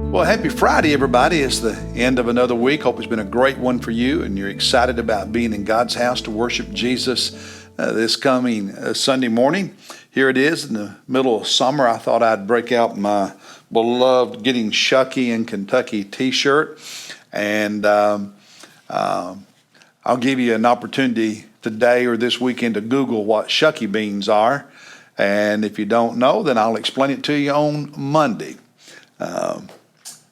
Well, happy Friday, everybody. It's the end of another week. Hope it's been a great one for you, and you're excited about being in God's house to worship Jesus this coming Sunday morning. Here it is in the middle of summer. I thought I'd break out my beloved Getting Shucky in Kentucky t-shirt, and I'll give you an opportunity today or this weekend to Google what shucky beans are. And if you don't know, then I'll explain it to you on Monday.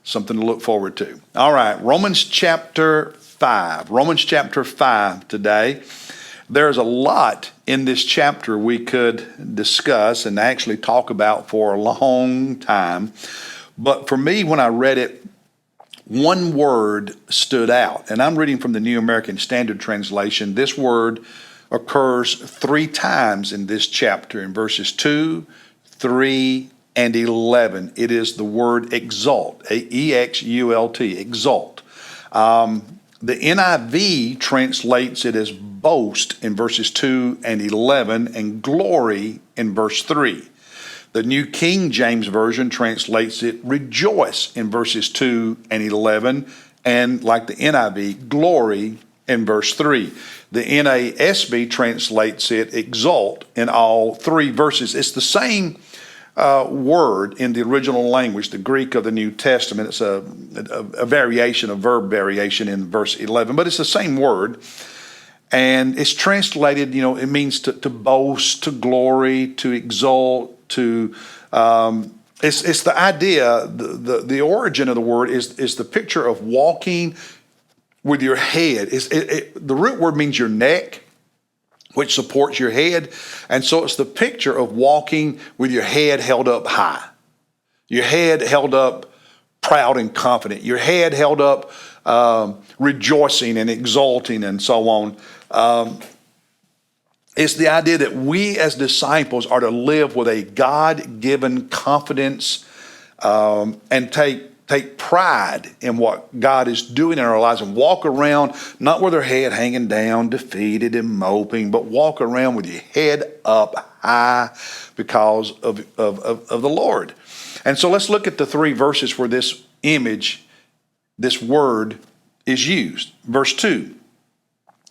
Something to look forward to. All right, Romans chapter 5. Romans chapter 5 today. There's a lot in this chapter we could discuss and actually talk about for a long time. But for me, when I read it, one word stood out. And I'm reading from the New American Standard Translation. This word occurs 3 times in this chapter, in verses 2, 3, and 11. It is the word exalt, E-X-U-L-T, exalt. The NIV translates it as boast in verses 2 and 11 and glory in verse 3. The New King James Version translates it rejoice in verses 2 and 11 and, like the NIV, glory in verse 3. The NASB translates it exalt in all 3 verses. It's the same word in the original language, the Greek of the New Testament. It's a variation, a verb variation in verse 11, but it's the same word. And it's translated, it means to boast, to glory, to exalt, to, it's the idea, the origin of the word is the picture of walking with your head. The root word means your neck, which supports your head. And so it's the picture of walking with your head held up high, your head held up proud and confident, your head held up rejoicing and exulting and so on. It's the idea that we as disciples are to live with a God-given confidence and take pride in what God is doing in our lives and walk around not with our head hanging down, defeated and moping, but walk around with your head up high because of the Lord. And so let's look at the 3 verses where this image, this word is used. Verse 2,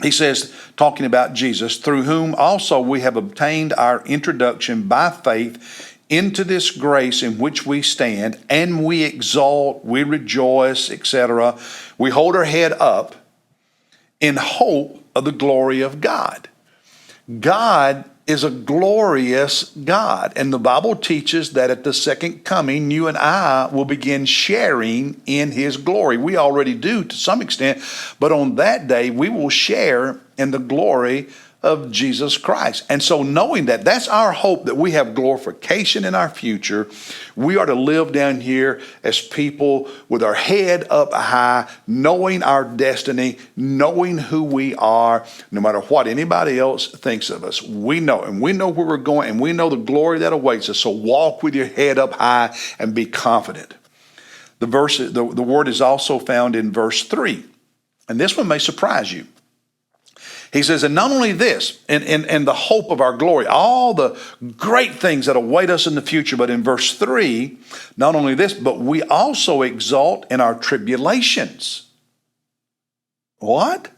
he says, talking about Jesus, through whom also we have obtained our introduction by faith into this grace in which we stand, and we exalt, we rejoice, etc. We hold our head up in hope of the glory of God. God is a glorious God, and the Bible teaches that at the second coming, you and I will begin sharing in His glory. We already do to some extent, but on that day, we will share in the glory of Jesus Christ. And so knowing that, that's our hope, that we have glorification in our future. We are to live down here as people with our head up high, knowing our destiny, knowing who we are, no matter what anybody else thinks of us. We know, and we know where we're going, and we know the glory that awaits us. So walk with your head up high and be confident. The word is also found in verse 3, and this one may surprise you. He says, and not only this, and the hope of our glory, all the great things that await us in the future, but in verse 3, not only this, but we also exalt in our tribulations. What?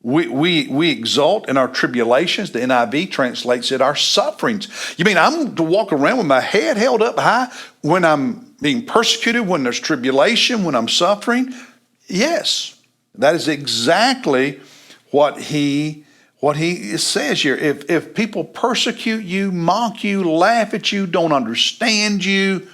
We exalt in our tribulations. The NIV translates it our sufferings. You mean I'm to walk around with my head held up high when I'm being persecuted, when there's tribulation, when I'm suffering? Yes, that is exactly what he says here. If people persecute you, mock you, laugh at you, don't understand you,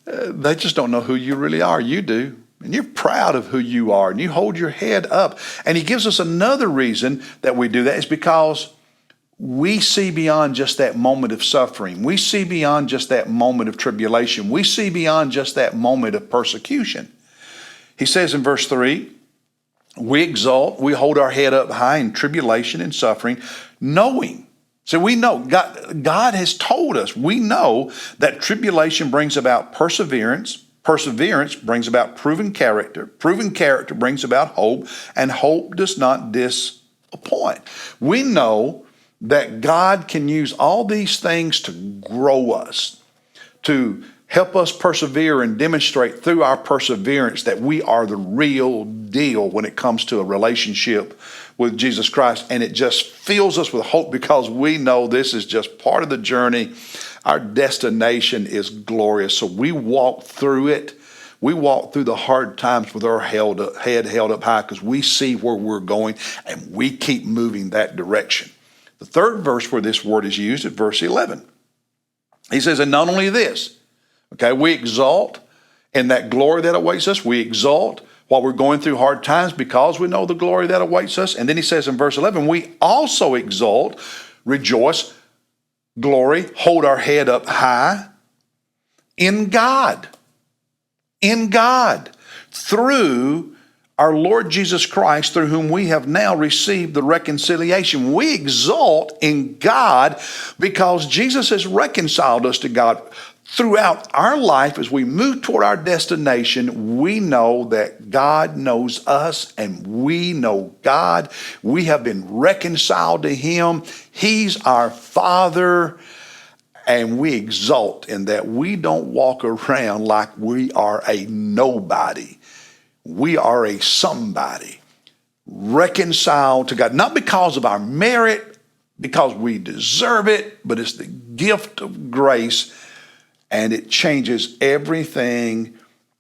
they just don't know who you really are. You do. And you're proud of who you are, and you hold your head up. And he gives us another reason that we do that is because we see beyond just that moment of suffering. We see beyond just that moment of tribulation. We see beyond just that moment of persecution. He says in verse 3, we exalt, we hold our head up high in tribulation and suffering, knowing. So we know, God has told us, we know that tribulation brings about perseverance, perseverance brings about proven character brings about hope, and hope does not disappoint. We know that God can use all these things to grow us. to help us persevere and demonstrate through our perseverance that we are the real deal when it comes to a relationship with Jesus Christ. And it just fills us with hope because we know this is just part of the journey. Our destination is glorious. So we walk through it. We walk through the hard times with our head held up high because we see where we're going and we keep moving that direction. The third verse where this word is used is verse 11. He says, and not only this, okay, we exalt in that glory that awaits us. We exalt while we're going through hard times because we know the glory that awaits us. And then he says in verse 11, we also exalt, rejoice, glory, hold our head up high in God. In God, through our Lord Jesus Christ, through whom we have now received the reconciliation. We exalt in God because Jesus has reconciled us to God. Throughout our life, as we move toward our destination, we know that God knows us and we know God. We have been reconciled to Him. He's our Father. And we exult in that we don't walk around like we are a nobody. We are a somebody, reconciled to God, not because of our merit, because we deserve it, but it's the gift of grace, and it changes everything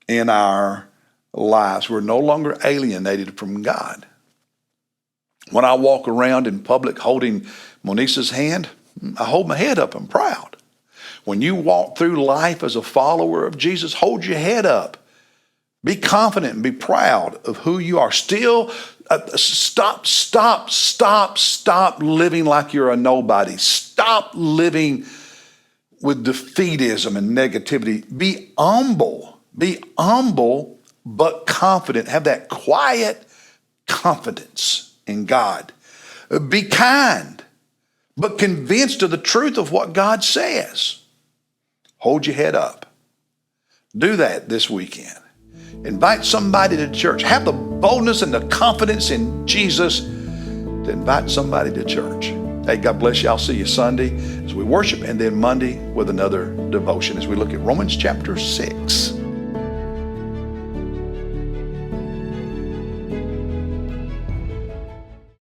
in our lives. We're no longer alienated from God. When I walk around in public holding Monisa's hand, I hold my head up. I'm proud. When you walk through life as a follower of Jesus, hold your head up. Be confident and be proud of who you are. Still, stop living like you're a nobody. Stop living with defeatism and negativity. Be humble, but confident. Have that quiet confidence in God. Be kind, but convinced of the truth of what God says. Hold your head up. Do that this weekend. Invite somebody to church. Have the boldness and the confidence in Jesus to invite somebody to church. Hey, God bless you. I'll see you Sunday as we worship, and then Monday with another devotion as we look at Romans chapter 6.